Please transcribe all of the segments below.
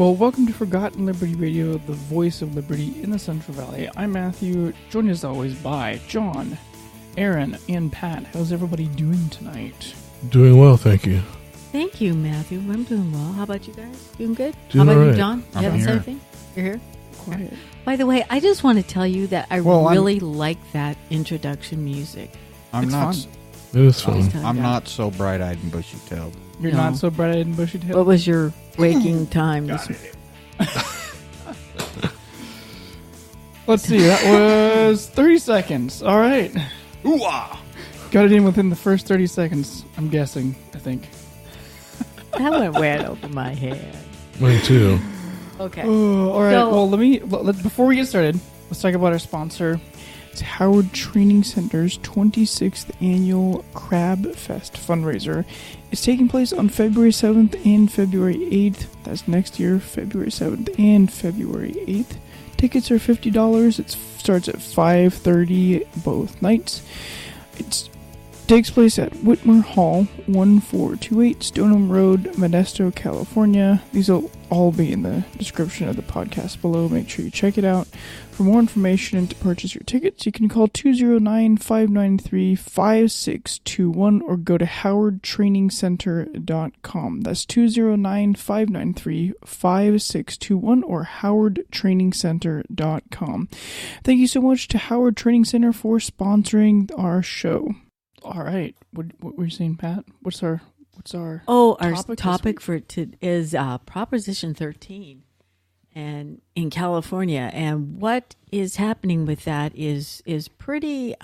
Well, welcome to Forgotten Liberty Radio, the voice of liberty in the Central Valley. I'm Matthew, joined as always by John, Aaron, and Pat. How's everybody doing tonight? Doing well, thank you. Thank you, Matthew. I'm doing well. How about you guys? Doing good? Doing How about all you, right. John? You haven't said anything? You're here? Quiet. By the way, I just want to tell you that I really like that introduction music. It's fun. It is fun. I'm not so bright-eyed and bushy-tailed. You're No. not so bright-eyed and bushy-tailed? What was your waking time? Let's see, that was 30 seconds. All right. Ooh-ah! Got it in within the first 30 seconds, I'm guessing, I think. That went right over my head. Mine too. Okay. Oh, all right. So- Well, before we get started, let's talk about our sponsor. It's Howard Training Center's 26th annual Crab Fest fundraiser. It's taking place on February 7th and February 8th. That's next year, February 7th and February 8th. Tickets are $50. It starts at 5:30 both nights. It takes place at Whitmer Hall, 1428 Stoneham Road, Modesto, California. These will all be in the description of the podcast below. Make sure you check it out. For more information and to purchase your tickets, you can call 209-593-5621 or go to howardtrainingcenter.com. That's 209-593-5621 or howardtrainingcenter.com. Thank you so much to Howard Training Center for sponsoring our show. All right. What were you saying, Pat? What's our Oh, our topic this topic week? is Proposition 13 and in California. And what is happening with that is pretty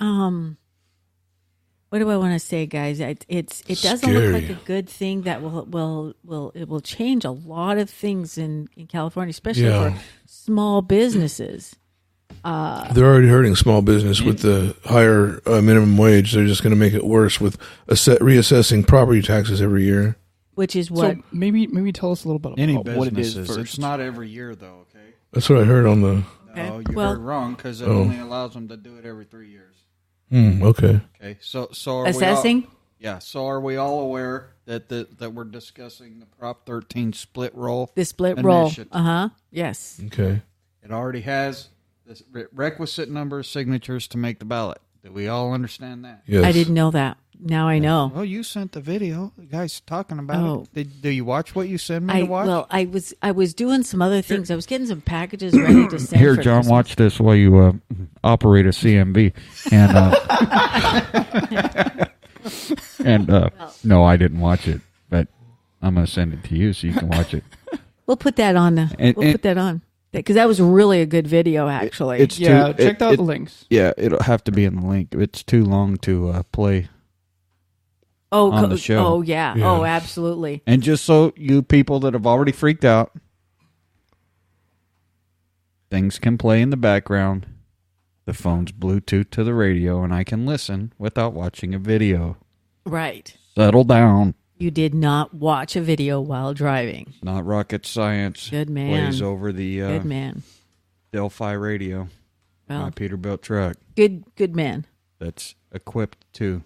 what do I want to say, guys? It doesn't Scary. look like a good thing that will change a lot of things in California, especially Yeah. for small businesses. They're already hurting small business with the higher minimum wage. They're just going to make it worse with reassessing property taxes every year. Which is what So maybe tell us a little bit Any about what it is businesses. first. It's not every year, though, okay? That's what I heard on the... Okay. No, you Well- heard wrong, because it Oh. only allows them to do it every 3 years. Okay. Okay, so are we assessing. all, yeah, so are we all aware that that we're discussing the Prop 13 split roll? The split roll. initiative? Yes. Okay. It already has the requisite number of signatures to make the ballot. Do we all understand that? Yes. I didn't know that. Now I know. Oh, you sent the video. The guy's talking about Oh. it. Do you watch what you sent me to watch? I was doing some other things. I was getting some packages ready to send. Here, for John, Christmas. watch this while you operate a CMV. And no, I didn't watch it, but I'm going to send it to you so you can watch it. We'll put that on. We'll put that on because that was really a good video. Actually, check out the links. Yeah, it'll have to be in the link. It's too long to play. on the show. Oh yeah. Yeah. Oh, absolutely. And just so you people that have already freaked out, things can play in the background. The phone's Bluetooth to the radio, and I can listen without watching a video. Right. Settle down. You did not watch a video while driving. Not rocket science. Good man. Plays over the Good man. Delphi radio. My Well, Peterbilt truck good man. that's equipped to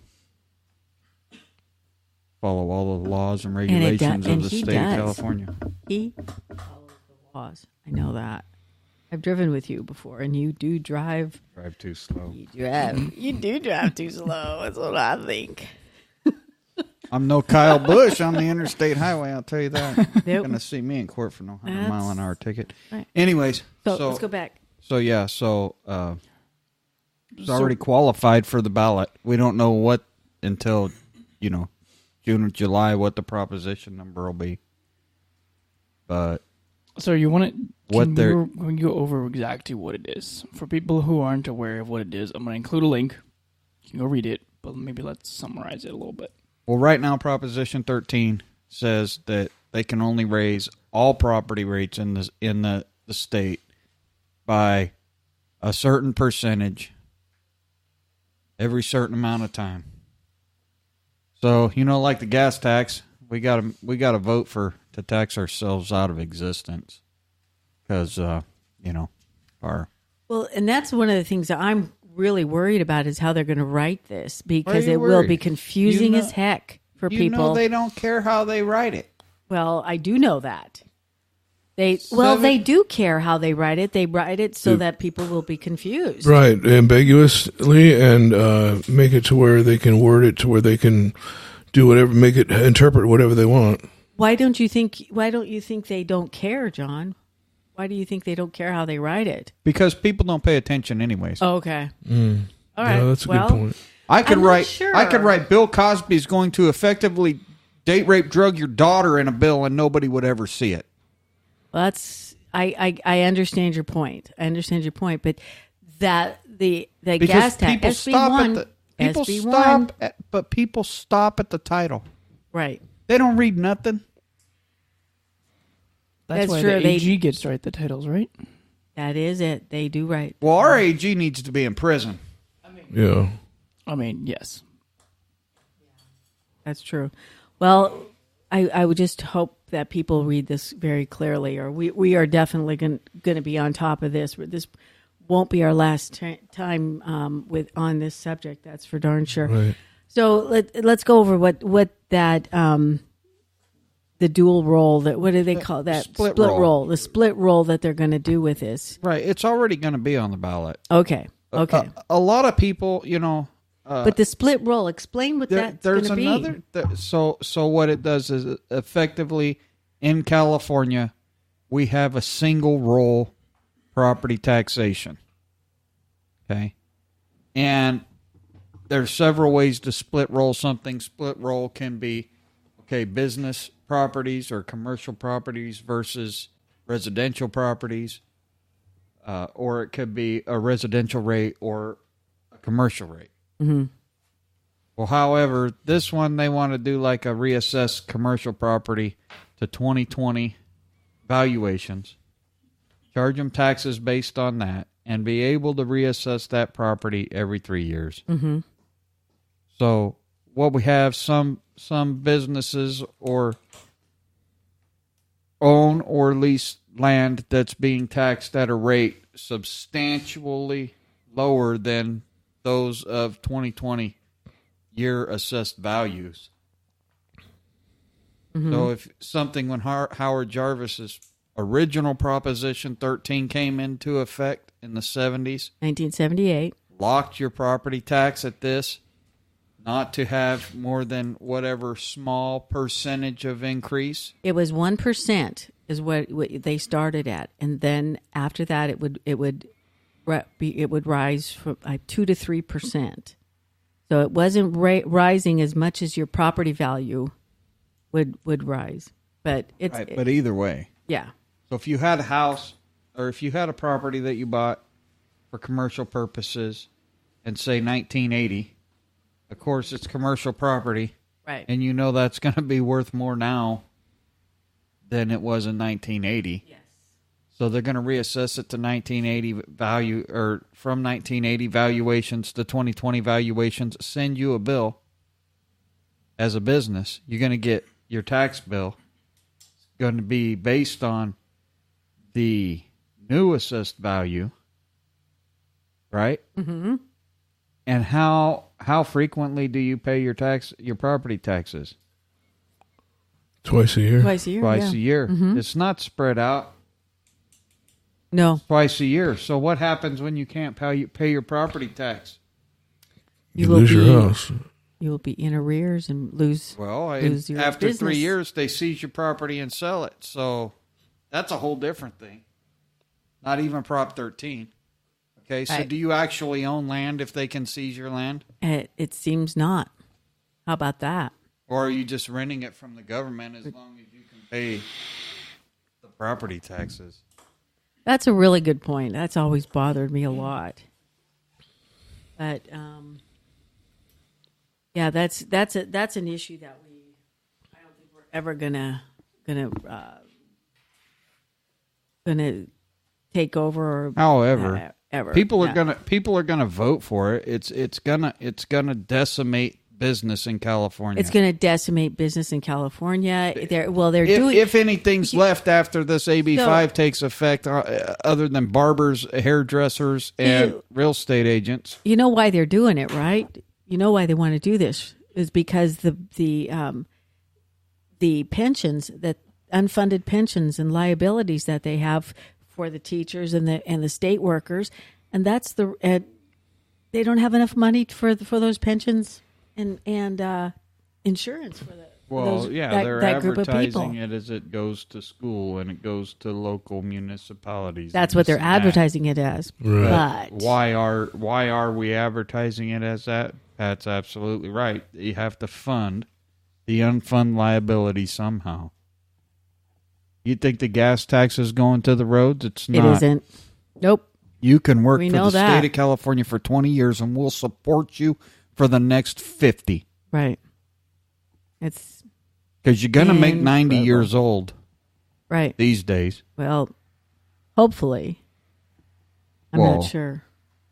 follow all the laws and it regulations does- of the and he state of does. California. He follows the laws. I know that. I've driven with you before, and you do drive. Drive too slow. You do drive too slow. That's what I think. I'm no Kyle Busch on the interstate highway, I'll tell you that. You're Nope. going to see me in court for no 100 That's- mile an hour ticket. Right. Anyways, So let's go back. So it's already qualified for the ballot. We don't know what until, June or July what the proposition number will be. But So you want to What they're- we go over exactly what it is for people who aren't aware of what it is? I'm going to include a link. You can go read it, but maybe let's summarize it a little bit. well, right now Proposition 13 says that they can only raise all property rates in the state by a certain percentage every certain amount of time. So, like the gas tax, we got to vote to tax ourselves out of existence because our Well, and that's one of the things that I'm really worried about is how they're going to write this because you it will be worried? confusing You as know- heck for people. they don't care how they write it. Well, I do know that. They do care how they write it. They write it so that people will be confused. Right, ambiguously, and make it to where they can word it to where they can do whatever, make it interpret whatever they want. Why don't you think they don't care, John? Why do you think they don't care how they write it? Because people don't pay attention anyways. Oh, okay. All right. Yeah, that's a good point. I could I'm not write. sure. I could write. Bill Cosby is going to effectively date, rape, drug your daughter in a bill, and nobody would ever see it. Well, I understand your point. But that the Because gas tax people SB stop one at the people SB stop, at, but people stop at the title. right. They don't read nothing. That's why true. the AG gets to write the titles, right? That is it. They do write. Well, our AG needs to be in prison. Yeah. I mean, yes. That's true. Well, I would just hope that people read this very clearly, or we are definitely going to be on top of this. This won't be our last time on this subject. That's for darn sure. Right. So let's go over what that the dual roll, that what do they call that? Split roll. The split roll that they're going to do with this. Right. It's already going to be on the ballot. Okay. A lot of people, But the split roll, explain what that's going there's to be. another. So what it does is effectively in California, we have a single roll property taxation. Okay, and there's several ways to split roll something. Split roll can be business properties or commercial properties versus residential properties, or it could be a residential rate or a commercial rate. Mm-hmm. Well, however, this one they want to do like a reassess commercial property to 2020 valuations, charge them taxes based on that, and be able to reassess that property every 3 years. Mm-hmm. So what we have, some businesses or own or lease land that's being taxed at a rate substantially lower than those of 2020 year assessed values. Mm-hmm. So if something, when Howard Jarvis's original Proposition 13 came into effect in the 70s, 1978, locked your property tax at this, not to have more than whatever small percentage of increase. it was 1% is what they started at, and then after that it would rise from 2 to 3%. So it wasn't rising as much as your property value would rise, but it's Right, but either way. yeah. So if you had a house or if you had a property that you bought for commercial purposes in, say, 1980, of course it's commercial property, Right. and you know that's going to be worth more now than it was in 1980. Yes. So they're going to reassess it to 1980 value, or from 1980 valuations to 2020 valuations, send you a bill as a business. You're going to get your tax bill. It's going to be based on the new assessed value, right? Mm-hmm. And how frequently do you pay your property taxes? Twice a year. Twice a year. Twice yeah. a year. Mm-hmm. It's not spread out. No. Twice a year. So what happens when you can't pay your property tax? You lose your house. You will be in arrears and lose. Well, lose your after business. 3 years, they seize your property and sell it. So that's a whole different thing. Not even Prop 13. Okay, so Right. do you actually own land if they can seize your land? It seems not. How about that? Or are you just renting it from the government as long as you can pay the property taxes? That's a really good point. That's always bothered me a lot. But yeah, that's an issue that I don't think we're ever gonna take over. Or, However, ever people are Yeah. gonna vote for it. It's gonna decimate business in California. It's going to decimate business in California. They're if anything's left after this AB 5 takes effect, other than barbers, hairdressers, and real estate agents. You know why they're doing it, right? You know why they want to do this is because the pensions that unfunded pensions and liabilities that they have for the teachers and the state workers, and that's they don't have enough money for those pensions and insurance for the. Well, they're that group of advertising people. it as it goes to school and it goes to local municipalities. That's what they're advertising it as. Right. But Why are we advertising it as that? That's absolutely right. You have to fund the unfund liability somehow. You think the gas tax is going to the roads? It's not. it isn't. Nope. You can work We for know the that. state of California for 20 years and we'll support you for the next 50. Right. It's Because you're going to make 90 Incredible. years old right. these days. Well, hopefully. I'm Well- not sure.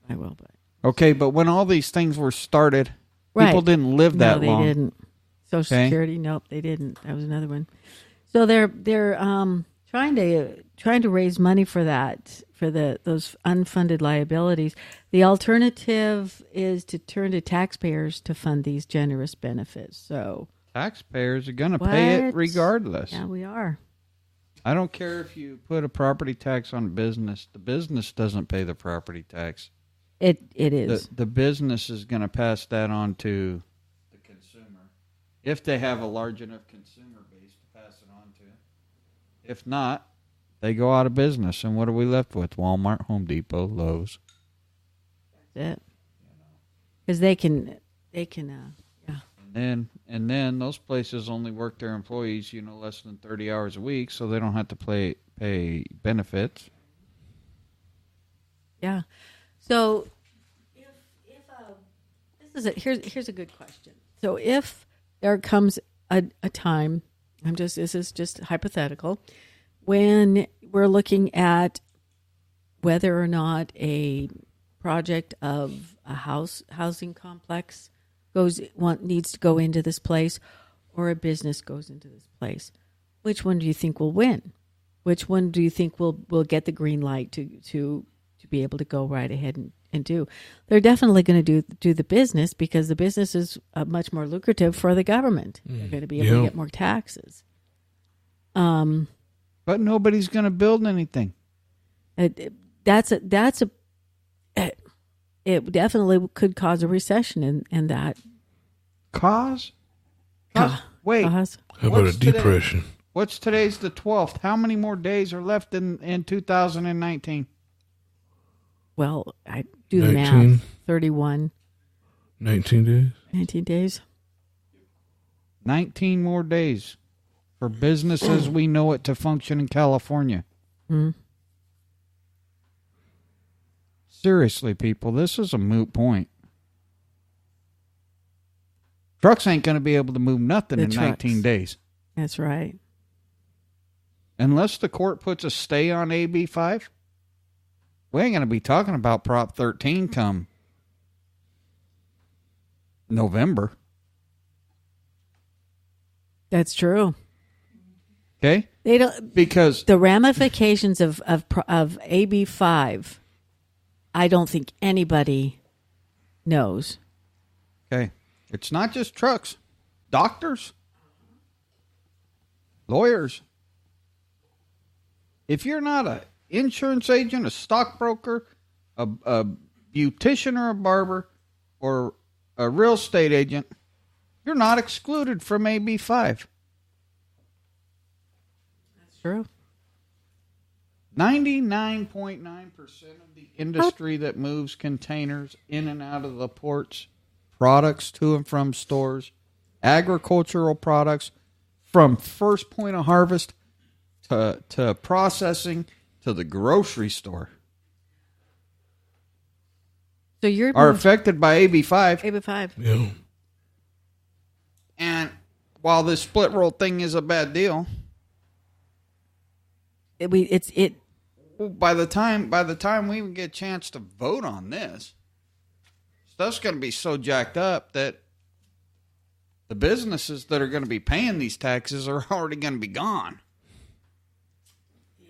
I will, but Okay, but when all these things were started, right. people didn't live that no, they long. didn't. Social Okay. Security, nope, they didn't. That was another one. So they're trying to raise money for that, for those unfunded liabilities. The alternative is to turn to taxpayers to fund these generous benefits. So Taxpayers are going to pay it What? regardless. yeah, we are. I don't care if you put a property tax on business. The business doesn't pay the property tax. It is. The business is going to pass that on to the consumer if they have a large enough consumer base to pass it on to. If not, they go out of business. And what are we left with? Walmart, Home Depot, Lowe's. That's it. Because they can. Yeah. And then those places only work their employees, less than 30 hours a week, so they don't have to pay benefits. Yeah. So, if this is here's a good question. So, if there comes a time, this is just hypothetical, when we're looking at whether or not a project of a housing complex needs to go into this place, or a business goes into this place, which one do you think will win? Which one do you think will get the green light to be able to go right ahead and do? They're definitely going to do the business, because the business is much more lucrative for the government. They're going to be able to get more taxes. But nobody's going to build anything. It definitely could cause a recession in that. Cause? Ca- Wait, cause. How about a What's today? depression? what's today's the 12th? How many more days are left in 2019? Well, I do the 19. math. 31, 19 days? 19 days. 19 more days for business as we know it to function in California. Mm. Seriously, people, this is a moot point. Trucks ain't going to be able to move nothing The in trucks. 19 days. That's right. Unless the court puts a stay on AB 5, we ain't going to be talking about Prop 13 come November. That's true. Okay? They don't. Because The ramifications of AB 5, I don't think anybody knows. okay, it's not just trucks, doctors, lawyers. If you're not an insurance agent, a stockbroker, a beautician or a barber, or a real estate agent, you're not excluded from AB 5. That's true. 99.9% of the industry that moves containers in and out of the ports, products to and from stores, agricultural products, from first point of harvest to processing to the grocery store, So you're are affected by AB 5. AB 5. Yeah. And while this split roll thing is a bad deal, by the time we even get a chance to vote on this, stuff's going to be so jacked up that the businesses that are going to be paying these taxes are already going to be gone.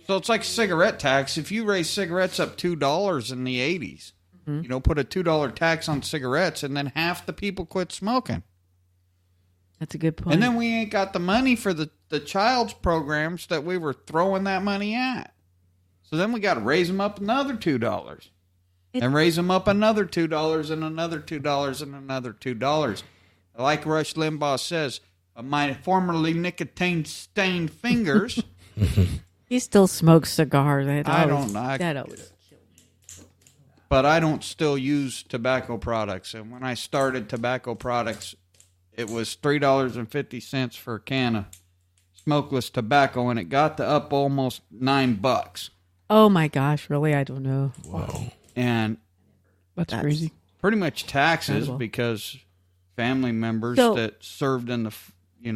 So it's like cigarette tax. If you raise cigarettes up $2 in the 80s, put a $2 tax on cigarettes, and then half the people quit smoking. That's a good point. And then we ain't got the money for the child's programs that we were throwing that money at. So then we got to raise them up another $2. And raise them up another $2 and another $2 and another $2. Like Rush Limbaugh says, my formerly nicotine-stained fingers. He still smokes cigars. I don't know. That always killed me. But I don't still use tobacco products. And when I started tobacco products, it was $3.50 for a can of smokeless tobacco, and it got to up almost $9. Oh my gosh! Really? I don't know. Wow. And That's crazy. pretty much taxes Incredible. because family members So- that served in the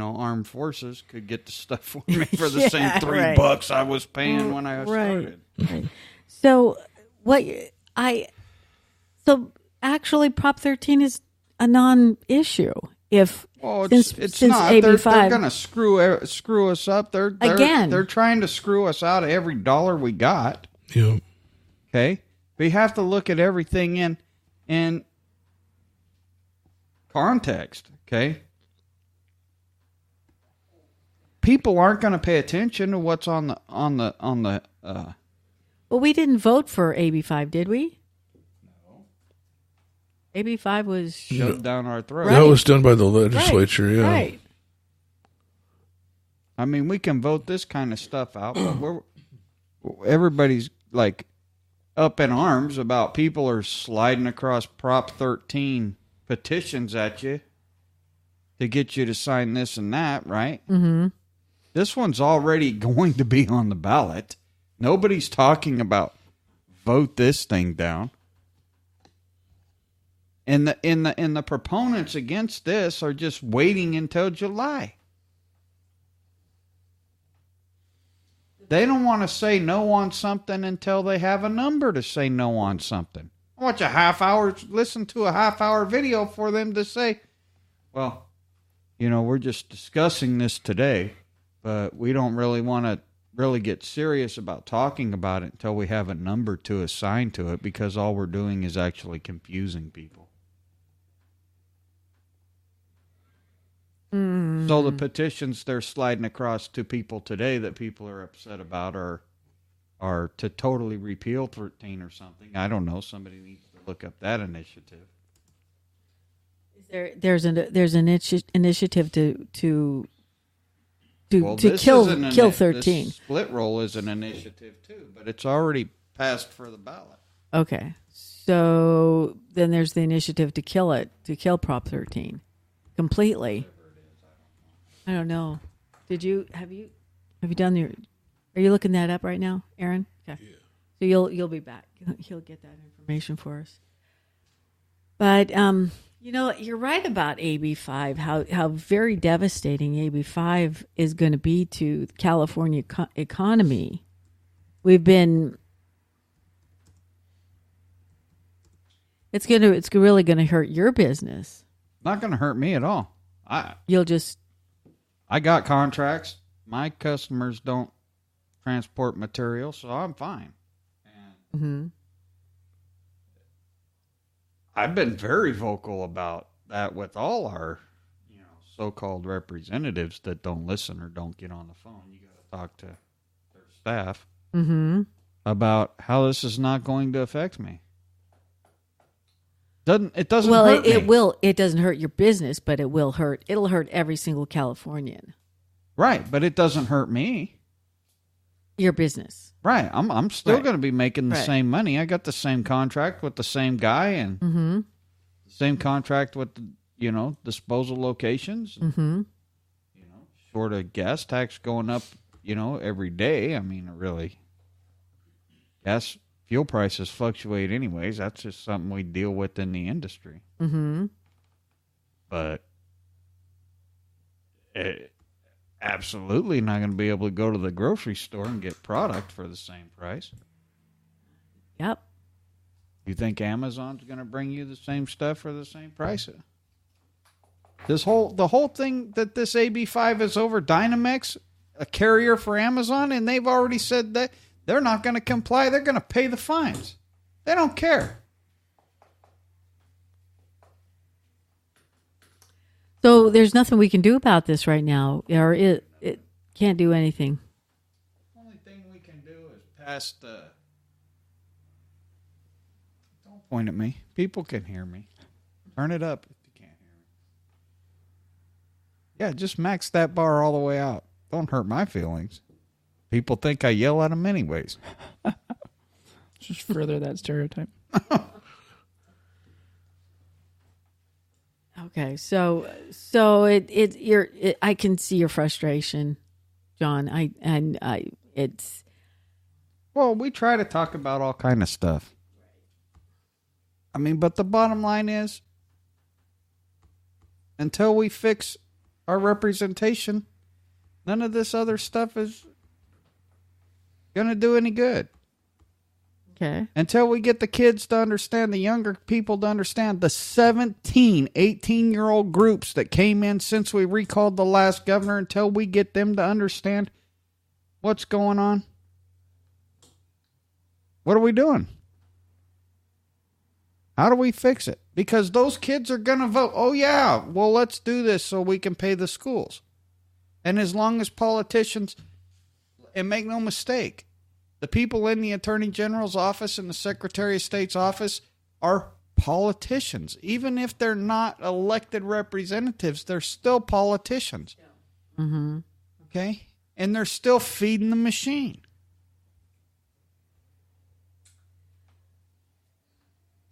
armed forces could get the stuff for me for the Yeah, same $3 right. I was paying when I started. Right. So so actually Prop 13 is a non-issue. If Well, since it's since not. AB5 They're going to screw us up. They're Again. They're trying to screw us out of every dollar we got. Yeah. Okay, we have to look at everything in context. Okay, people aren't going to pay attention to what's on the. well, we didn't vote for AB5, did we? No. AB5 was Shoved down our throat. That was done by the legislature, yeah. Right. I mean, we can vote this kind of stuff out, but everybody's like up in arms about people are sliding across Prop 13 petitions at you to get you to sign this and that, right? Mm-hmm. This one's already going to be on the ballot. Nobody's talking about vote this thing down. And the proponents against this are just waiting until July. They don't want to say no on something until they have a number to say no on something. Watch listen to a half-hour video for them to say, well, we're just discussing this today, but we don't really want to really get serious about talking about it until we have a number to assign to it, because all we're doing is actually confusing people. So the petitions they're sliding across to people today that people are upset about are to totally repeal 13 or something. I don't know. Somebody needs to look up that initiative. There's an initiative to Well, this kill is an kill this 13. split roll is an initiative too, but it's already passed for the ballot. Okay. So then there's the initiative to kill Prop 13 completely. I don't know. Have you done are you looking that up right now, Aaron? Okay. Yeah. So you'll be back. He'll get that information for us. But you're right about AB5, how very devastating AB5 is going to be to the California economy. It's really going to hurt your business. Not going to hurt me at all. I got contracts. My customers don't transport material, so I'm fine. And I've been very vocal about that with all our, so-called representatives that don't listen or don't get on the phone. You got to talk to their staff about how this is not going to affect me. It doesn't hurt me. It will. It doesn't hurt your business, but it will hurt. It'll hurt every single Californian. Right, but it doesn't hurt me. Your business. Right, I'm still going to be making the same money. I got the same contract with the same guy and the same contract with disposal locations. Short of gas tax going up, every day. I mean, really, fuel prices fluctuate anyways. That's just something we deal with in the industry. But absolutely not going to be able to go to the grocery store and get product for the same price. Yep. You think Amazon's going to bring you the same stuff for the same price? The whole thing that this AB5 is over, Dynamex, a carrier for Amazon, and they've already said that they're not going to comply. They're going to pay the fines. They don't care. So there's nothing we can do about this right now, or it can't do anything. The only thing we can do is pass the. Don't point at me. People can hear me. Turn it up if you can't hear me. Yeah, just max that bar all the way out. Don't hurt my feelings. People think I yell at them anyways. Just further that stereotype. Okay, so I can see your frustration, John. It's. Well, we try to talk about all kind of stuff. I mean, but the bottom line is, until we fix our representation, none of this other stuff is going to do any good. Okay. Until we get the kids to understand, the younger people to understand, the 17, 18-year-old groups that came in since we recalled the last governor, until we get them to understand what's going on. What are we doing? How do we fix it? Because those kids are going to vote. Oh, yeah, well, let's do this so we can pay the schools. And as long as politicians, and make no mistake, the people in the Attorney General's office and the Secretary of State's office are politicians. Even if they're not elected representatives, they're still politicians. Mm-hmm. Okay? And they're still feeding the machine.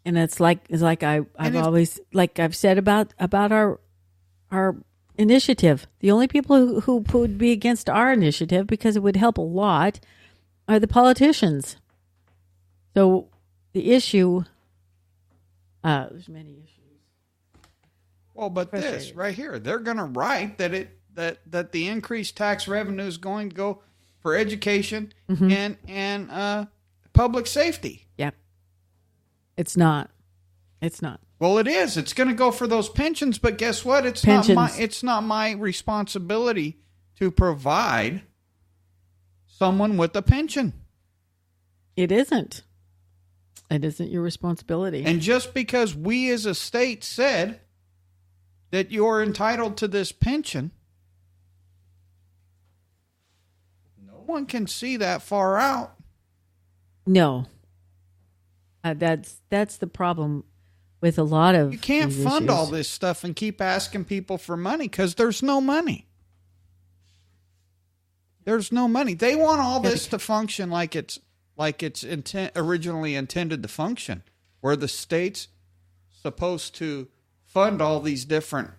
And I've always said about our initiative. The only people who would be against our initiative, because it would help a lot, are the politicians. So the issue, there's many issues. Well, but this right here, they're going to write that the increased tax revenue is going to go for education and public safety. Yep. It's not. Well, it is. It's going to go for those pensions, but guess what? It's not my responsibility to provide someone with a pension. It isn't. It isn't your responsibility. And just because we as a state said that you're entitled to this pension, no one can see that far out. No. That's the problem with a lot of. You can't fund issues. all this stuff and keep asking people for money because there's no money. There's no money. They want all this to function like it's originally intended to function, where the state's supposed to fund all these different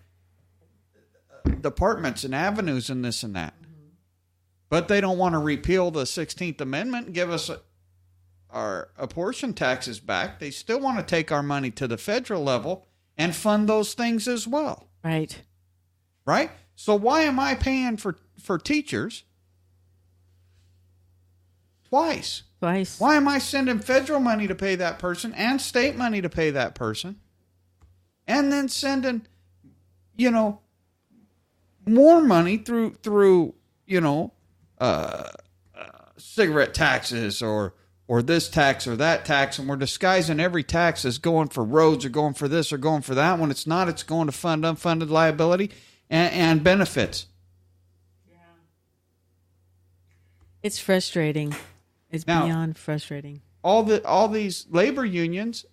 departments and avenues and this and that. But they don't want to repeal the 16th Amendment and give us our apportion taxes back. They still want to take our money to the federal level and fund those things as well. Right. Right? So why am I paying for teachers twice? Why am I sending federal money to pay that person and state money to pay that person? And then sending, more money through cigarette taxes or this tax or that tax, and we're disguising every tax as going for roads or going for this or going for that. When it's not, it's going to fund unfunded liability and benefits. Yeah. It's frustrating. It's now, beyond frustrating. All these labor unions,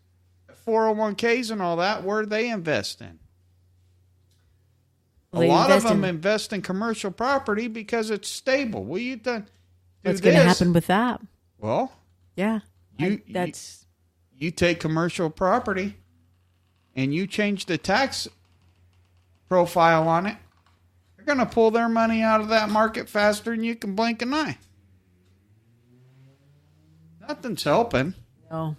401ks and all that, where they invest in. Well, a lot of them invest in commercial property because it's stable. Well, you done. What's going to happen with that? Well, yeah, you take commercial property and you change the tax profile on it. They're going to pull their money out of that market faster than you can blink an eye. Nothing's helping. No,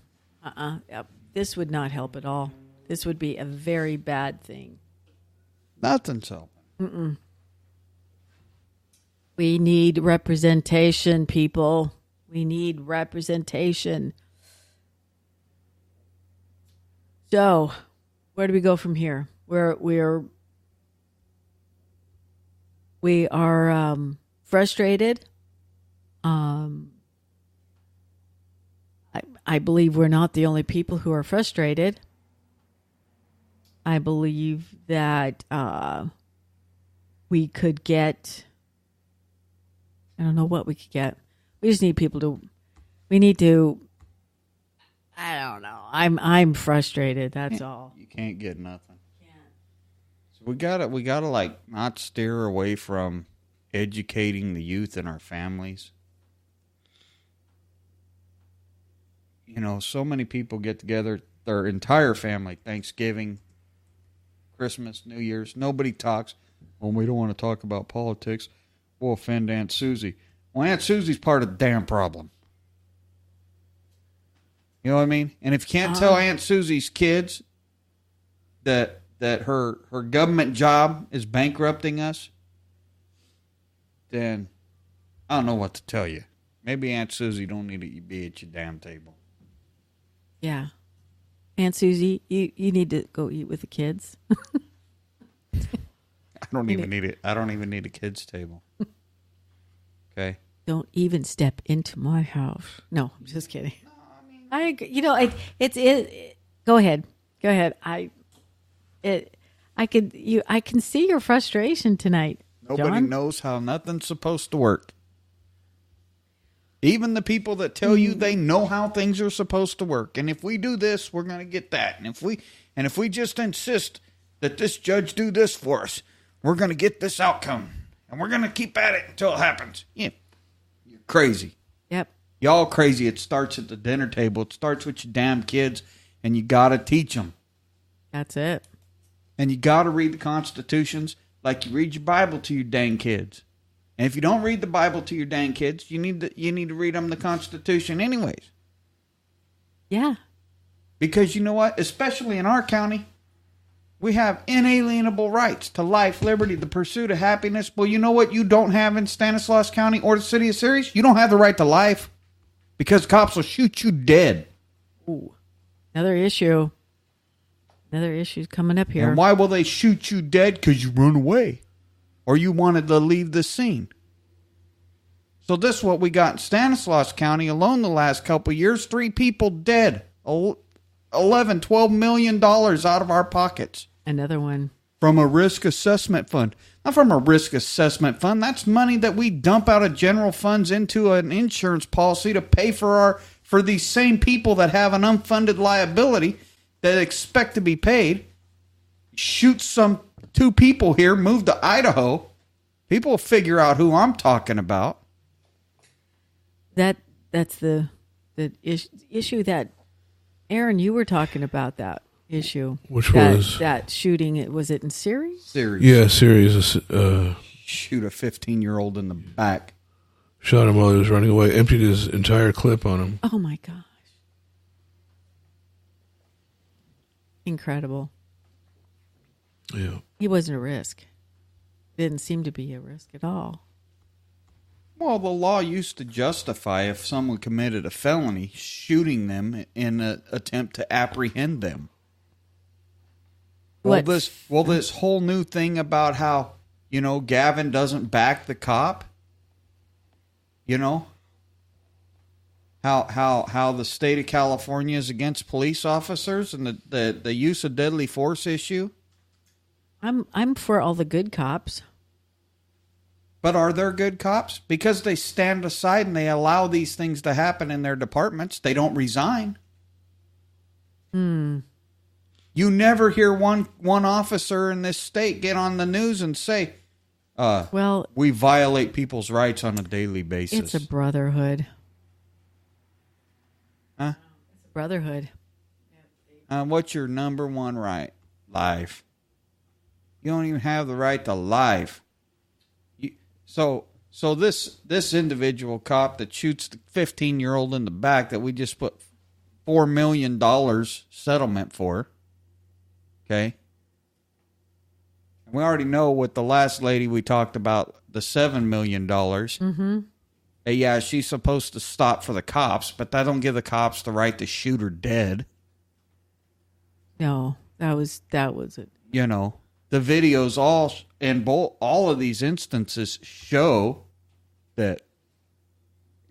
Yep. This would not help at all. This would be a very bad thing. Nothing's helping. Mm-mm. We need representation, people. We need representation. So, where do we go from here? We are frustrated. I believe we're not the only people who are frustrated. I believe that we could get. I don't know what we could get. We just need people to. We need to. I don't know. I'm frustrated. That's all. You can't get nothing. So we gotta like not steer away from educating the youth in our families. You know, so many people get together, their entire family, Thanksgiving, Christmas, New Year's. Nobody talks. Well, we don't want to talk about politics. We'll offend Aunt Susie. Well, Aunt Susie's part of the damn problem. You know what I mean? And if you can't tell Aunt Susie's kids that her government job is bankrupting us, then I don't know what to tell you. Maybe Aunt Susie don't need to be at your damn table. Yeah. Aunt Susie, you need to go eat with the kids. I don't even need it. I don't even need a kids table. Okay. Don't even step into my house. No, I'm just kidding. I agree. You know, go ahead. Go ahead. I can see your frustration tonight. Nobody John? knows how nothing's supposed to work. Even the people that tell you they know how things are supposed to work. And if we do this, we're going to get that. And if we just insist that this judge do this for us, we're going to get this outcome. And we're going to keep at it until it happens. Yeah. You're crazy. Yep. Y'all crazy. It starts at the dinner table. It starts with your damn kids, and you got to teach them. That's it. And you got to read the constitutions like you read your Bible to your dang kids. And if you don't read the Bible to your dang kids, you need to read them the Constitution anyways. Yeah. Because you know what? Especially in our county, we have inalienable rights to life, liberty, the pursuit of happiness. Well, you know what you don't have in Stanislaus County or the city of Ceres? You don't have the right to life because cops will shoot you dead. Ooh. Another issue. Another issue's coming up here. And why will they shoot you dead? Because you run away. Or you wanted to leave the scene. So this is what we got in Stanislaus County alone the last couple of years. 3 people dead. $12 million out of our pockets. Another one. From a risk assessment fund. Not from a risk assessment fund. That's money that we dump out of general funds into an insurance policy to pay for these same people that have an unfunded liability that expect to be paid. Shoot some 2 people here, move to Idaho. People will figure out who I'm talking about. That's the issue that Aaron, you were talking about that issue. Which was that shooting? Was it in Ceres? Ceres. Yeah, Ceres. Shoot a 15-year-old in the back. Shot him while he was running away. Emptied his entire clip on him. Oh my gosh! Incredible. Yeah. He wasn't a risk. Didn't seem to be a risk at all. Well, the law used to justify if someone committed a felony, shooting them in an attempt to apprehend them. Well, this whole new thing about how, Gavin doesn't back the cop, how the state of California is against police officers and the use of deadly force issue. I'm for all the good cops. But are there good cops? Because they stand aside and they allow these things to happen in their departments, they don't resign. You never hear one officer in this state get on the news and say, we violate people's rights on a daily basis. It's a brotherhood. Huh? It's a brotherhood. What's your number one right? Life. You don't even have the right to life. So this individual cop that shoots the 15-year-old in the back that we just put $4 million settlement for, okay? And we already know what the last lady we talked about, the $7 million. Mm-hmm. Yeah, she's supposed to stop for the cops, but that don't give the cops the right to shoot her dead. No, that was it. The videos all of these instances show that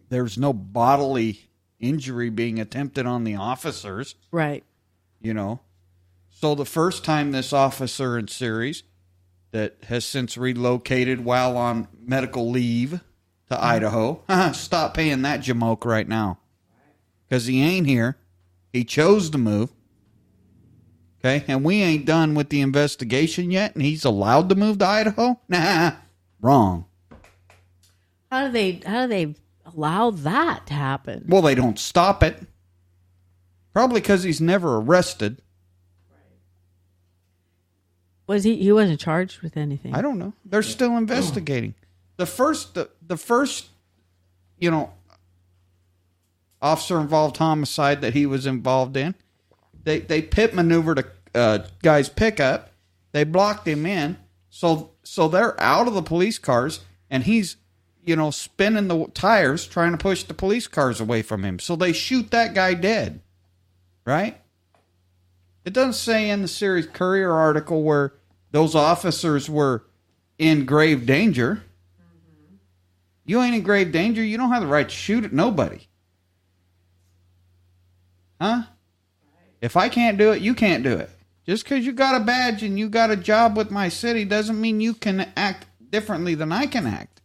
there's no bodily injury being attempted on the officers. Right. So the first time this officer in series that has since relocated while on medical leave to Idaho, stop paying that jamoke right now. Because he ain't here. He chose to move. Okay, and we ain't done with the investigation yet, and he's allowed to move to Idaho? Nah, wrong. How do they allow that to happen? Well, they don't stop it. Probably because he's never arrested. Was he wasn't charged with anything? I don't know. They're still investigating. The first, officer-involved homicide that he was involved in, they pit maneuvered a guy's pickup. They blocked him in, so they're out of the police cars, and he's, spinning the tires trying to push the police cars away from him. So they shoot that guy dead, right? It doesn't say in the Series Courier article where those officers were in grave danger. You ain't in grave danger. You don't have the right to shoot at nobody. Huh? If I can't do it, you can't do it. Just because you got a badge and you got a job with my city doesn't mean you can act differently than I can act.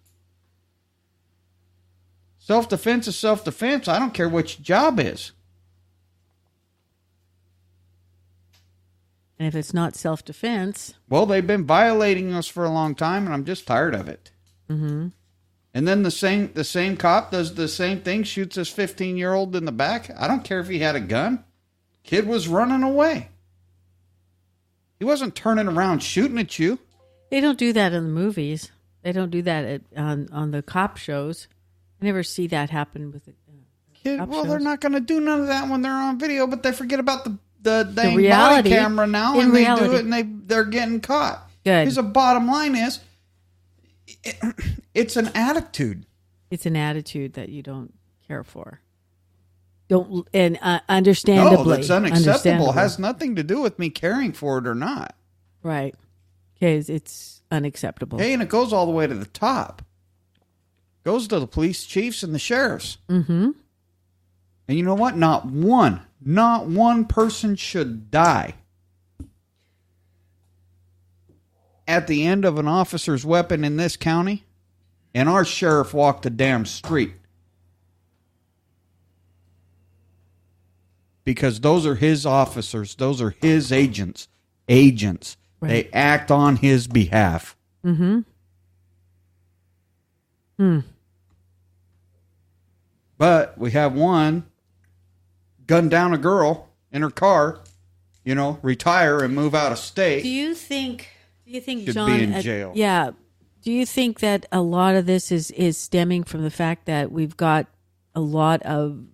Self-defense is self-defense. I don't care what your job is. And if it's not self-defense... Well, they've been violating us for a long time, and I'm just tired of it. Mm-hmm. And then the same cop does the same thing, shoots his 15-year-old in the back. I don't care if he had a gun. Kid was running away. He wasn't turning around shooting at you. They don't do that in the movies. They don't do that on the cop shows. I never see that happen with the Kid. cop Well, shows. they're not going to do none of that when they're on video, but they forget about the dang reality, body camera now, in and they reality. do it, and they're getting caught. Good. Because the bottom line is, it's an attitude. It's an attitude that you don't care for. Don't and understandably. No, that's unacceptable. Understandable. It has nothing to do with me caring for it or not. Right. Because it's unacceptable. Hey, and it goes all the way to the top. Goes to the police chiefs and the sheriffs. Mm-hmm. And you know what? Not one person should die at the end of an officer's weapon in this county, and our sheriff walked the damn street. Because those are his officers. Those are his agents. Agents. Right. They act on his behalf. Mm-hmm. Hmm. But we have one gun down a girl in her car, retire and move out of state. Do you think Should John be in jail. Yeah. Do you think that a lot of this is stemming from the fact that we've got a lot of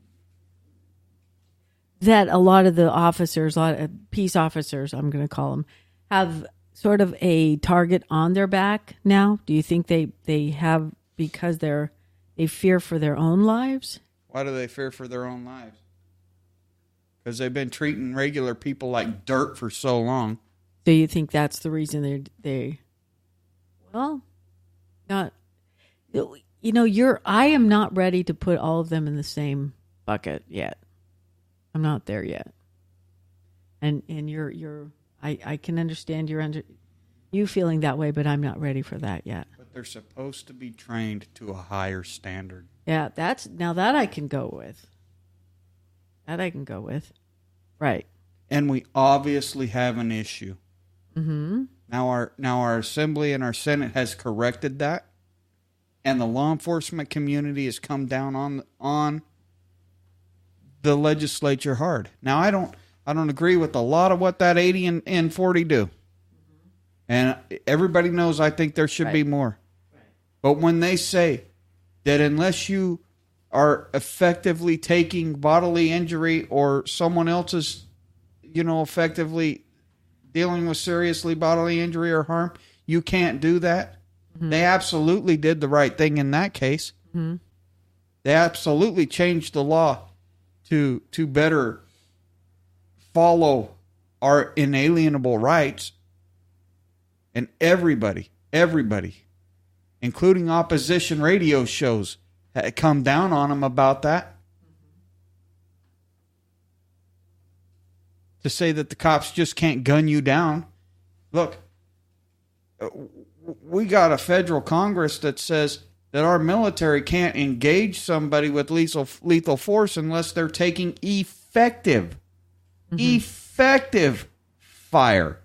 the officers, a lot of peace officers, I'm going to call them, have sort of a target on their back now? Do you think they have because they fear for their own lives? Why do they fear for their own lives? Because they've been treating regular people like dirt for so long. Do you think that's the reason they well, not, I am not ready to put all of them in the same bucket yet. I'm not there yet. And I can understand you feeling that way, but I'm not ready for that yet. But they're supposed to be trained to a higher standard. Yeah, that I can go with. That I can go with. Right. And we obviously have an issue. Mm-hmm. Now our Assembly and our Senate has corrected that, and the law enforcement community has come down on the legislature hard. Now I don't agree with a lot of what that 80 and 40 do. And everybody knows I think there should be more. But when they say that unless you are effectively taking bodily injury or someone else is, effectively dealing with seriously bodily injury or harm, you can't do that. Mm-hmm. They absolutely did the right thing in that case. Mm-hmm. They absolutely changed the law to better follow our inalienable rights. And everybody, including opposition radio shows, had come down on them about that. to say that the cops just can't gun you down. Look, we got a federal Congress that says that our military can't engage somebody with lethal force unless they're taking effective fire.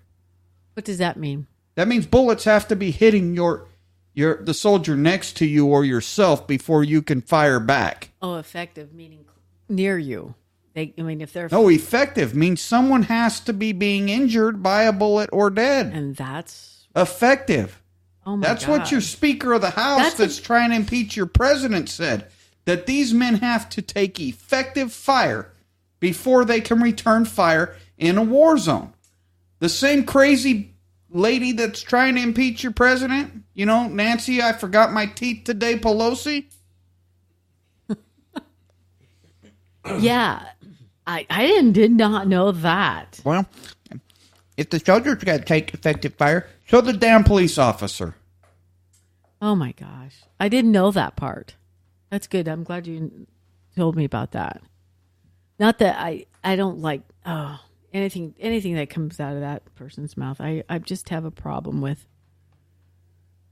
What does that mean? That means bullets have to be hitting the soldier next to you or yourself before you can fire back. Oh, effective meaning near you. If they're no, effective means someone has to be being injured by a bullet or dead. And that's effective. Oh my That's God. what your Speaker of the House that's trying to impeach your president said, that these men have to take effective fire before they can return fire in a war zone. The same crazy lady that's trying to impeach your president, Nancy, I forgot my teeth today, Pelosi. Yeah, I did not know that. Well, if the soldiers got to take effective fire, so the damn police officer. Oh my gosh, I didn't know that part. That's good. I'm glad you told me about that. Not that I don't like anything that comes out of that person's mouth. I just have a problem with.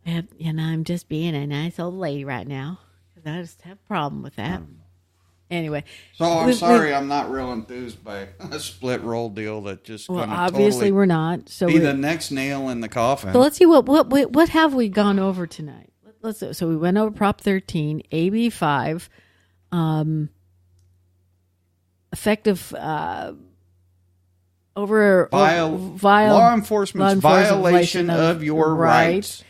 And I'm just being a nice old lady right now because I just have a problem with that. Anyway, so I'm sorry, I'm not real enthused by a split roll deal that just. Well, obviously we're not. So be the next nail in the coffin. So let's see what have we gone over tonight. So we went over Prop 13, AB 5, effective law enforcement's violation of your rights.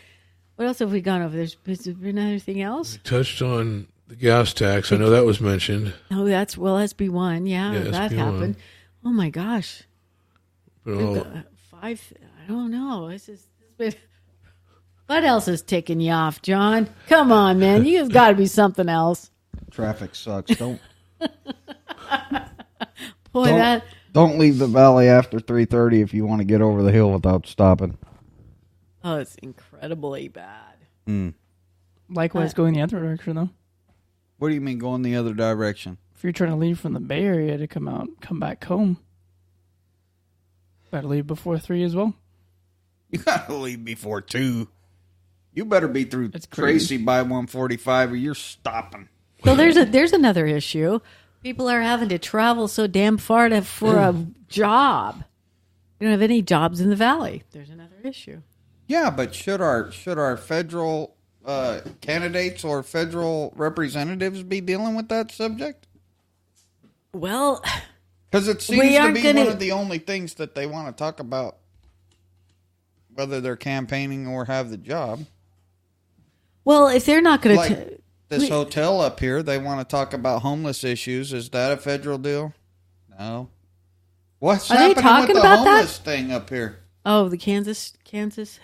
What else have we gone over? Has there been anything else? We touched on the gas tax. I know that was mentioned. Oh, that's SB1. Yeah, that SB1 happened. Oh my gosh. But 5. I don't know. What else is ticking you off, John? Come on, man. You've got to be something else. Traffic sucks. Don't leave the valley after 3:30 if you want to get over the hill without stopping. Oh, it's incredibly bad. Likewise, going the other direction, though. What do you mean going the other direction? If you're trying to leave from the Bay Area to come back home, better leave before 3 as well. You gotta leave before 2. You better be through Tracy by 1:45 or you're stopping. So there's another issue. People are having to travel so damn far for a job. We don't have any jobs in the valley. There's another issue. Yeah, but should our federal candidates or federal representatives be dealing with that subject? Well, because it seems to be one of the only things that they want to talk about, whether they're campaigning or have the job. Well, if they're not going to... This hotel up here, they want to talk about homeless issues. Is that a federal deal? No. What's happening with the homeless thing up here? Oh, the Kansas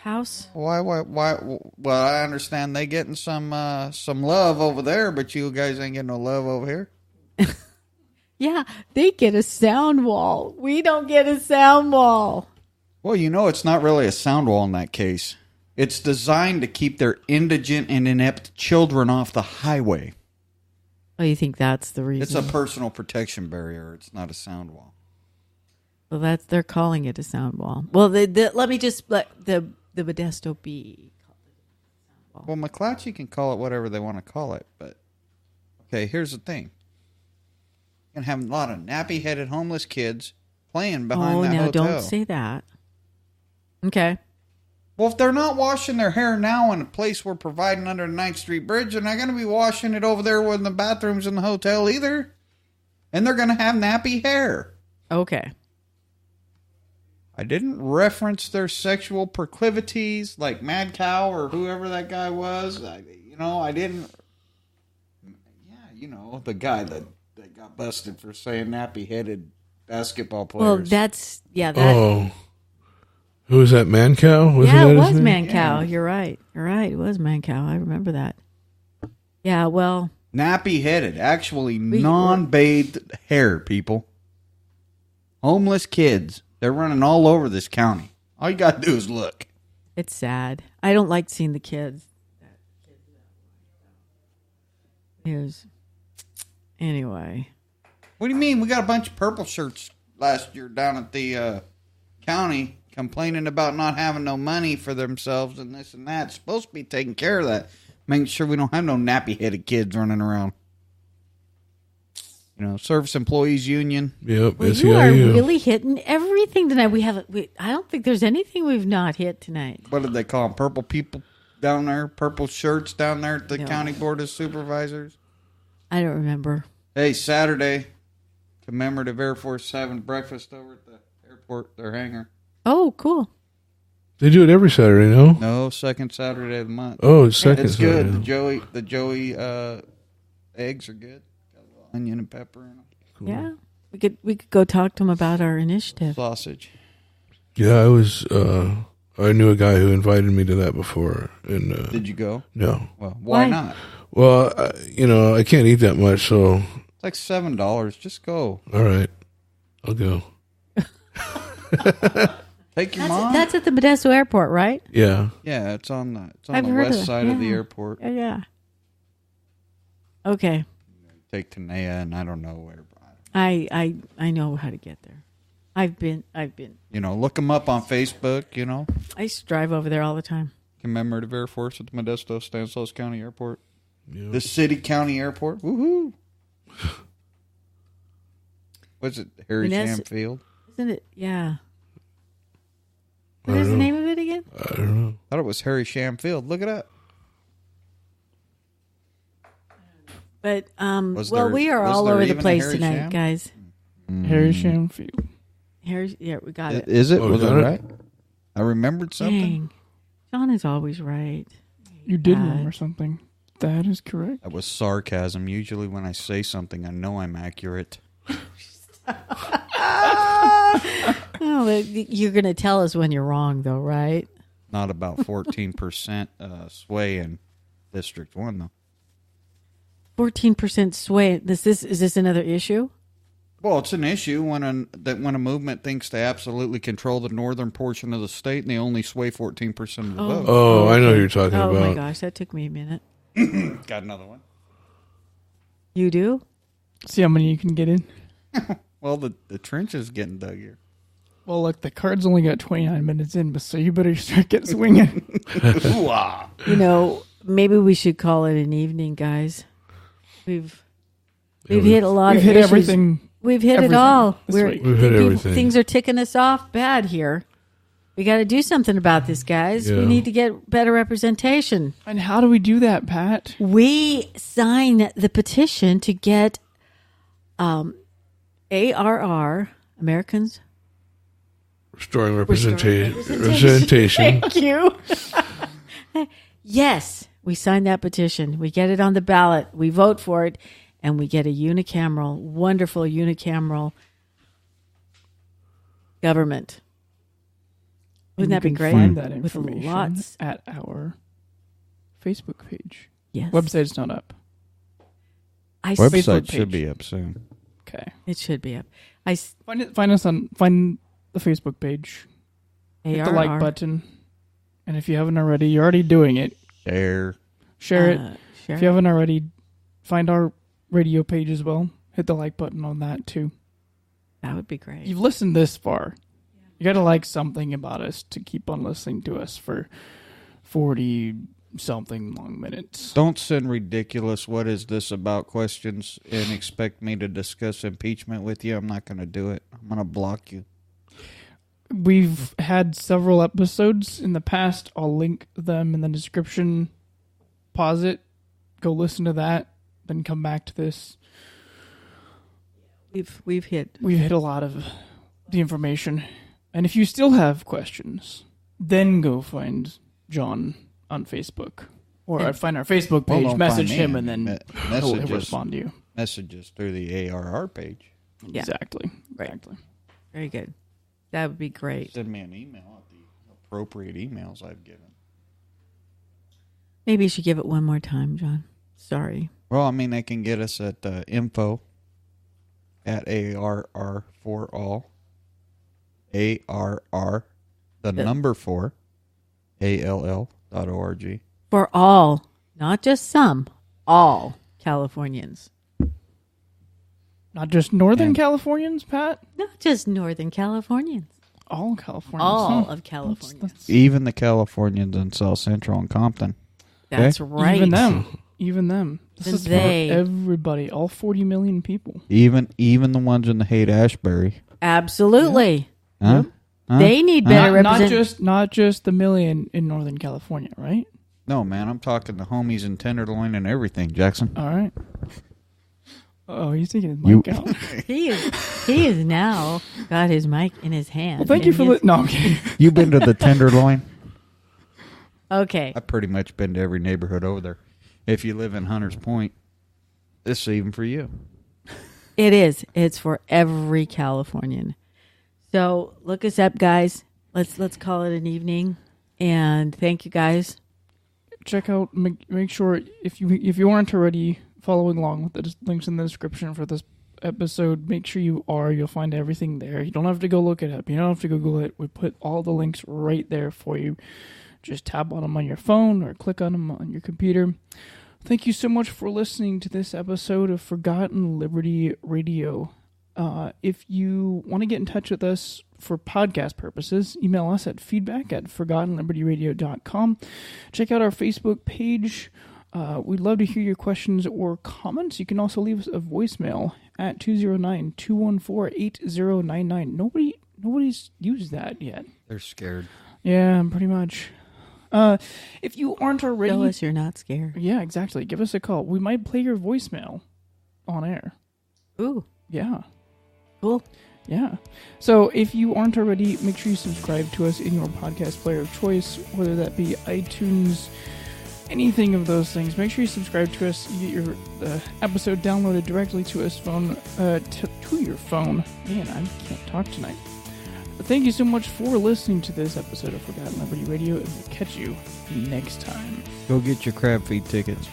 house? Why? Well, I understand they getting some love over there, but you guys ain't getting no love over here. Yeah, they get a sound wall. We don't get a sound wall. Well, it's not really a sound wall in that case. It's designed to keep their indigent and inept children off the highway. Oh, you think that's the reason? It's a personal protection barrier. It's not a sound wall. Well, they're calling it a sound wall. Well, let me just let the Modesto be called a sound wall. Well, McClatchy can call it whatever they want to call it, but okay, here's the thing. You're going to have a lot of nappy-headed homeless kids playing behind that hotel. Oh, no, don't say that. Okay. Well, if they're not washing their hair now in a place we're providing under the 9th Street Bridge, they're not going to be washing it over there in the bathrooms in the hotel either. And they're going to have nappy hair. Okay. I didn't reference their sexual proclivities like Mad Cow or whoever that guy was. I didn't. Yeah, the guy that got busted for saying nappy-headed basketball players. Well, Oh. Who was that, Mancow? Yeah, it was Mancow. Yeah. You're right. It was Mancow. I remember that. Yeah, well. Nappy-headed. Actually, non-bathed hair, people. Homeless kids. They're running all over this county. All you got to do is look. It's sad. I don't like seeing the kids. Anyway. What do you mean? We got a bunch of purple shirts last year down at the county complaining about not having no money for themselves and this and that. It's supposed to be taking care of that, making sure we don't have no nappy-headed kids running around. You know, Service Employees Union. Yep, Well, you are really hitting everything tonight. I don't think there's anything we've not hit tonight. What did they call them? Purple people down there? Purple shirts down there at the No. County Board of Supervisors? I don't remember. Hey, Saturday, commemorative Air Force having breakfast over at the airport, their hangar. Oh, cool. They do it every Saturday, no? No, second Saturday of the month. Oh, it's second It's good. Saturday. The Joey eggs are good. Got a little onion and pepper in them. Cool. Yeah, we could go talk to them about our initiative. Sausage. Yeah, I was. I knew a guy who invited me to that before, and Did you go? no. Well, why Why? not? Well, I can't eat that much, so It's like $7. Just go. all right, I'll go. Take your mom. That's at the Modesto Airport, right? Yeah, Yeah, it's on the I've heard of west that, side of the yeah. airport. Yeah. Okay. Take Tanea and I don't know where. I know how to get there. I've been. You know, look them up on Facebook. You know, I used to drive over there all the time. commemorative Air Force at the Modesto Stanislaus County Airport. yeah. The city county airport. Woohoo! Was it Harry Vanessa- Sham Field? Isn't it? Yeah. I What is the don't know. name of it again? I don't know. Thought it was Harry Sham Field. Look it up. But Was well, there- we are was all there over the even a place Harry tonight, Sham? guys. Harry Shamfield. Here's we got it. Is it? Oh, Was is it that it? right? I remembered something. Dang. John is always right. You did Bad. remember something. That is correct. That was sarcasm. Usually, when I say something, I know I'm accurate. Oh, but you're going to tell us when you're wrong, though, right? Not about 14% sway in District 1, though. 14% sway. Is this another issue? Well, it's an issue when a movement thinks they absolutely control the northern portion of the state and they only sway 14% of the vote. Oh, I know who you're talking Oh about. my gosh, that took me a minute. Got another one. You do? See how many you can get in. Well, the trench is getting dug here. Well, look, the card's only got 29 minutes in, but so you better start getting swinging. Ooh-ah. You know, maybe we should call it an evening, guys. We've hit a lot We've of hit issues. everything. We've hit it everything all. this week. We've hit everything. Things are ticking us off bad here. We got to do something about this, guys. Yeah. We need to get better representation. And how do we do that, Pat? We sign the petition to get ARR, Americans. Restoring Representation. representation. Thank you. Yes, we sign that petition. We get it on the ballot. We vote for it, and we get a unicameral, wonderful unicameral government. Wouldn't And that be you can great? Find that With information lots. at our Facebook page. Yes. Website's not up. I Facebook Website page. should be up soon. Okay. It should be up. I Find the Facebook page. Hit the like ARR. button. And if you haven't already, you're already doing it. Share. Share it. Share If you haven't already, find our radio page as well. Hit the like button on that too. That would be great. You've listened this far. You got to like something about us to keep on listening to us for 40 something long minutes. Don't send ridiculous "what is this about" questions and expect me to discuss impeachment with you. I'm not going to do it. I'm going to block you. We've had several episodes in the past. I'll link them in the description. Pause it. Go listen to that. Then come back to this. We've hit. We've hit a lot of the information. And if you still have questions, then go find John on Facebook. Or Yeah. find our Facebook Well, page, don't message find me. him, and then he'll Messages, respond to you. messages through the ARR page. Yeah. Exactly. Right. Exactly. Very good. That would be great. Send me an email at the appropriate emails I've given. Maybe you should give it one more time, John. Sorry. Well, I mean, they can get us at info at ARR for all. ARR, the number 4, ALL.org. For all, not just some, all Californians. Not just Northern Californians, Pat. Not just Northern Californians. All Californians. All huh? of California. That's Even the Californians in South Central and Compton. That's right. Even them. Even them. This And is they. for everybody. All 40 million people. Even the ones in the Haight-Ashbury. Absolutely. Huh? Huh? They need better Not representation. not just the million in Northern California, right? No, man, I'm talking the homies in Tenderloin and everything, Jackson. All right. Oh, he's taking his You- mic out. He is now got his mic in his hand. Well, thank you for the. No, okay. You been to the Tenderloin? Okay. I've pretty much been to every neighborhood over there. If you live in Hunters Point, this is even for you. It is. It's for every Californian. So look us up, guys. Let's call it an evening. And thank you, guys. Check out. Make sure if you aren't already following along with the links in the description for this episode, make sure you are. You'll find everything there. You don't have to go look it up. You don't have to Google it. We put all the links right there for you. Just tap on them on your phone or click on them on your computer. Thank you so much for listening to this episode of Forgotten Liberty Radio. If you want to get in touch with us for podcast purposes, email us at feedback@forgottenlibertyradio.com. Check out our Facebook page. We'd love to hear your questions or comments. You can also leave us a voicemail at 209-214-8099. Nobody's used that yet. They're scared. Yeah, pretty much. If you aren't already... Tell us you're not scared. Yeah, exactly. Give us a call. We might play your voicemail on air. Ooh, Yeah. cool. Yeah. So if you aren't already, make sure you subscribe to us in your podcast player of choice, whether that be iTunes, anything of those things. Make sure you subscribe to us. You get your episode downloaded directly to us to your phone. Man, I can't talk tonight. Thank you so much for listening to this episode of Forgotten Liberty Radio, and we'll catch you next time. Go get your crab feed tickets.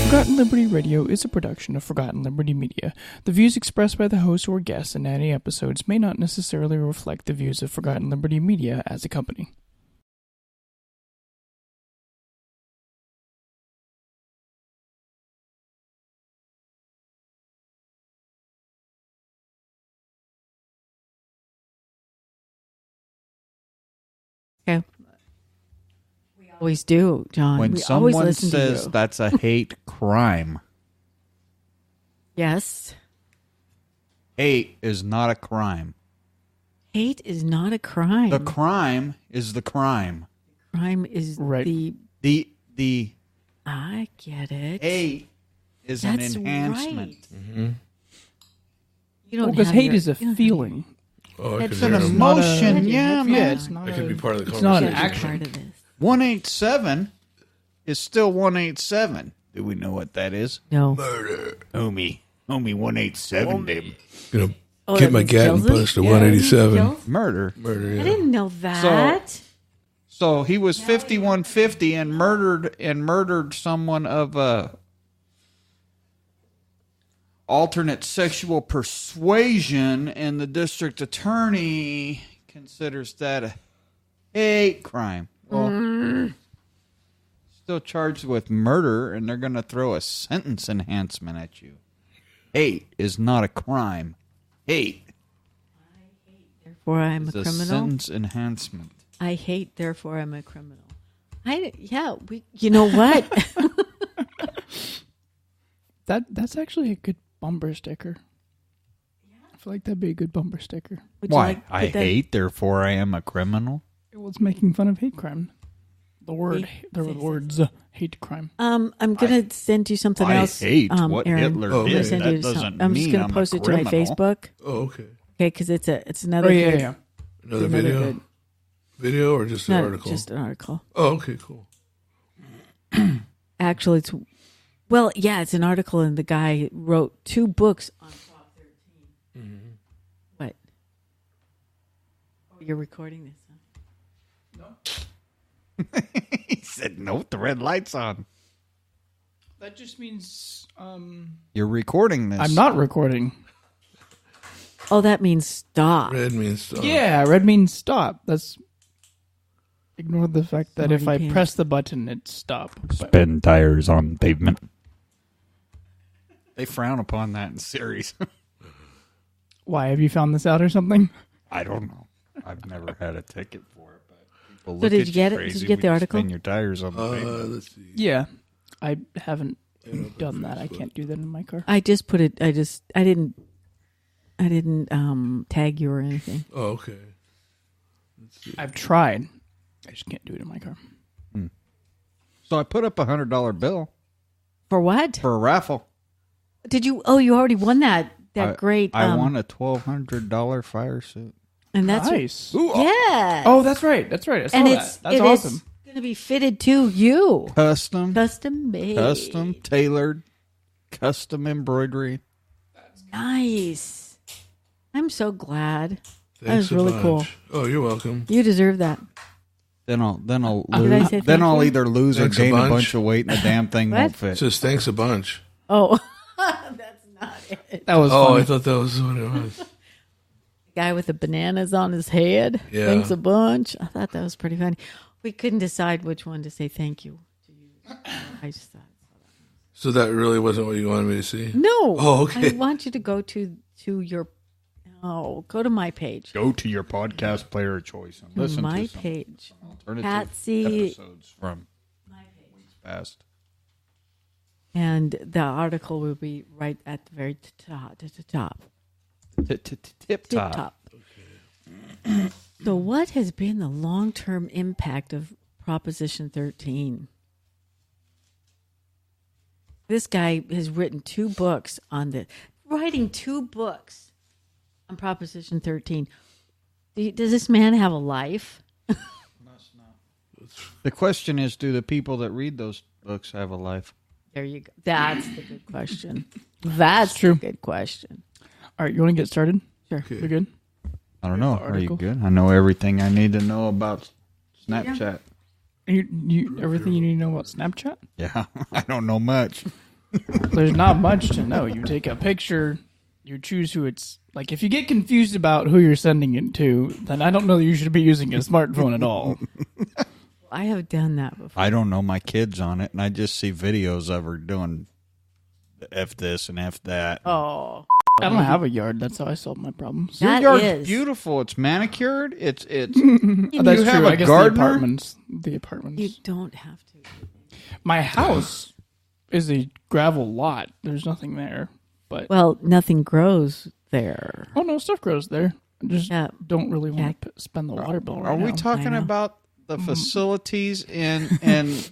Forgotten Liberty Radio is a production of Forgotten Liberty Media. The views expressed by the host or guests in any episodes may not necessarily reflect the views of Forgotten Liberty Media as a company. Okay. We always do, John. When we always someone listen to says you. that's a hate crime, Yes. hate is not a crime. Hate is not a crime. The crime is the crime. crime is Right. The I get it. hate is That's an enhancement. right. You don't Because have hate your- is a you don't have feeling. Oh, I It's could an hear him. emotion. Not a- Yeah, man. Yeah, it's not That could be part of the it's not conversation. an your action. part of this. 187 is still 187. Do we know what that is? No. Homie 187 them. Gonna Oh, get that my means gat and kills bust to it? Yeah, 187. kills? Murder. Murder, I yeah. didn't know that. So he was 5150 and murdered someone of alternate sexual persuasion, and the district attorney considers that a hate crime. Well, still charged with murder, and they're going to throw a sentence enhancement at you. Hate is not a crime. Hate Therefore, I'm a is a criminal. sentence enhancement. I hate, therefore, I'm a criminal. You know what? That's actually a good bumper sticker. I feel like that'd be a good bumper sticker. Would you Why? like to I put that- hate, therefore I am a criminal. Well, it's making fun of hate crime. The word, Hate- the words, hate crime. I'm gonna send you something I else. hate what Aaron. Hitler Oh, I'm gonna did. send That you doesn't some- I'm just mean gonna I'm a post it to my criminal. Facebook. Oh, okay. Okay, because it's another. Oh, yeah, good, yeah. Another another video? good- Video or just an No, article? just an article. Oh, okay, cool. Actually, it's it's an article, and the guy wrote 2 books on Prop 13. What? Oh, you're recording this? Huh? He said, no, the red light's on. That just means You're recording this. I'm not recording. Oh, that means stop. Red means stop. Yeah, red means stop. That's ignore the fact that if I Smarty press the button, it's stop. But Spin tires on pavement. They frown upon that in series. why have you found this out or something? I don't know. I've never had a ticket for it, but people So look did at you get it? crazy Did you get when the article? Spin your tires on the pavement. Let's see. Yeah, I haven't done that. I can't do that in my car. I just put it. I didn't tag you or anything. Oh, okay. Let's see. I've tried. I just can't do it in my car. So I put up $100 bill For what? for a raffle. Did you? Oh, you already won that. That great. I won a $1,200 fire suit. and that's Nice. yeah. Oh, that's right. That's right. I saw and that. it's That's awesome. going to be fitted to you, Custom custom made, tailored, custom embroidery. Nice. I'm so glad. Thanks was really a cool. bunch. Oh, you're welcome. You deserve that. Then I'll Did I lose. say Then thank I'll you? either lose Thanks or a gain a bunch. bunch of weight, and the damn thing won't What? fit. Says thanks a bunch. Oh, that's not it. That was Oh, fun. I thought that was what it was. The guy with the bananas on his head. Yeah. Thanks a bunch. I thought that was pretty funny. We couldn't decide which one to say thank you to you. I just thought. So that really wasn't what you wanted me to see? No. Oh, okay. I want you to go to your. Oh, go to my page. Go to your podcast player of choice and listen my to some page. alternative Patsy. episodes from weeks past. And the article will be right at the very top. Tip Tip top. So, what has been the long-term impact of Proposition 13? This guy has written 2 books on this. Writing 2 books on Proposition 13. Does this man have a life? The question is, do the people that read those books have a life? There you go. That's the good question. That's true. the good question. All right, you want to get started? Sure. You're good? I don't know. The Are you article? good? I know everything I need to know about Snapchat. You everything you need to know about Snapchat? Yeah, I don't know much. There's not much to know. You take a picture, you choose who it's like. If you get confused about who you're sending it to, then I don't know that you should be using a smartphone at all. I have done that before. I don't know my kids on it, and I just see videos of her doing F this and F that. Oh, I don't have a yard. That's how I solve my problems. That Your yard's is. beautiful. It's manicured. It's That's you have true. a I guess gardener? the apartments. you don't have to. My house is a gravel lot. There's nothing there. But Well, nothing grows there. oh no, stuff grows there. I just Yeah. don't really want to spend the water bill right Are we now. talking I know. about the facilities in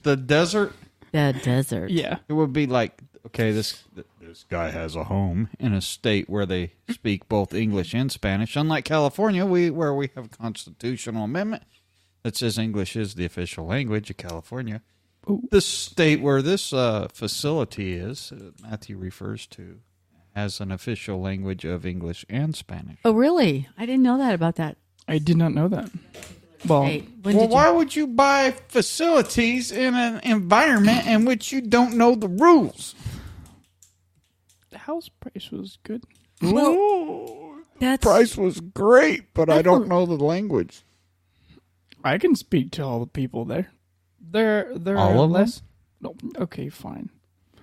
the desert? The desert. Yeah. It would be like, okay, this guy has a home in a state where they speak both English and Spanish. Unlike California, where we have a constitutional amendment that says English is the official language of California. Ooh. The state where this facility is, Matthew refers to, has an official language of English and Spanish. Oh, really? I didn't know that about that. I did not know that. Well, Hey, when Well, did you? why would you buy facilities in an environment in which you don't know the rules? the house price was good. Well, That's price was great, but I don't don't- know the language. I can speak to all the people there. There All are of them? less. No, okay, fine.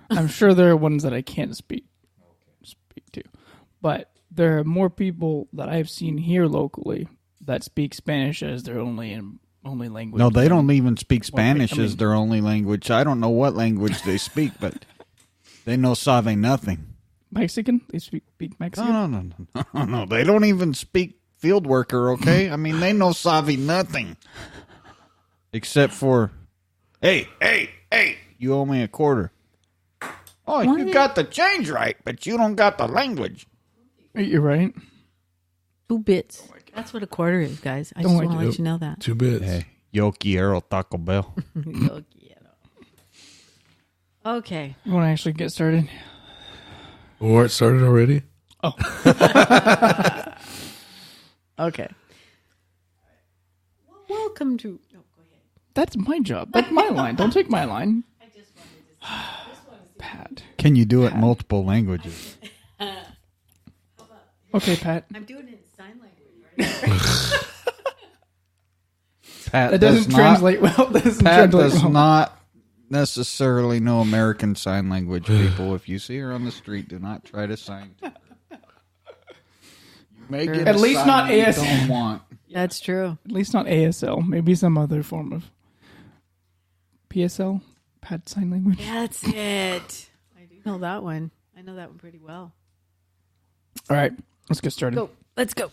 I'm sure there are ones that I can't speak to, but there are more people that I've seen here locally that speak Spanish as their only language. No, they don't even speak Well, I Spanish mean- as their only language. I don't know what language they speak, but they know sabe nothing. Mexican. They speak Mexican. No. They don't even speak field worker, okay? I mean, they know sabe nothing. Except for, hey, you owe me a quarter. Oh, you got the change right, but you don't got the language. You're right. 2 bits. That's what a quarter is, guys. I Don't just like want to it. let you know that. 2 bits. Hey, yo quiero Taco Bell. Okay. You want to actually get started? War started already? Okay. Welcome to. No, go ahead. That's my job. That's my line. Don't take my line. Pat. Can you do it in multiple languages? Okay, Pat. I'm doing it in sign language. Right? Pat That doesn't translate well. Pat does not necessarily know American Sign Language, people. If you see her on the street, do not try to sign to her. You may get At a least sign not you AS. don't want. That's true. At least not ASL. Maybe some other form of PSL, Pat Sign Language. That's it. I do know that one. I know that one pretty well. All right, let's get started. Go. Let's go.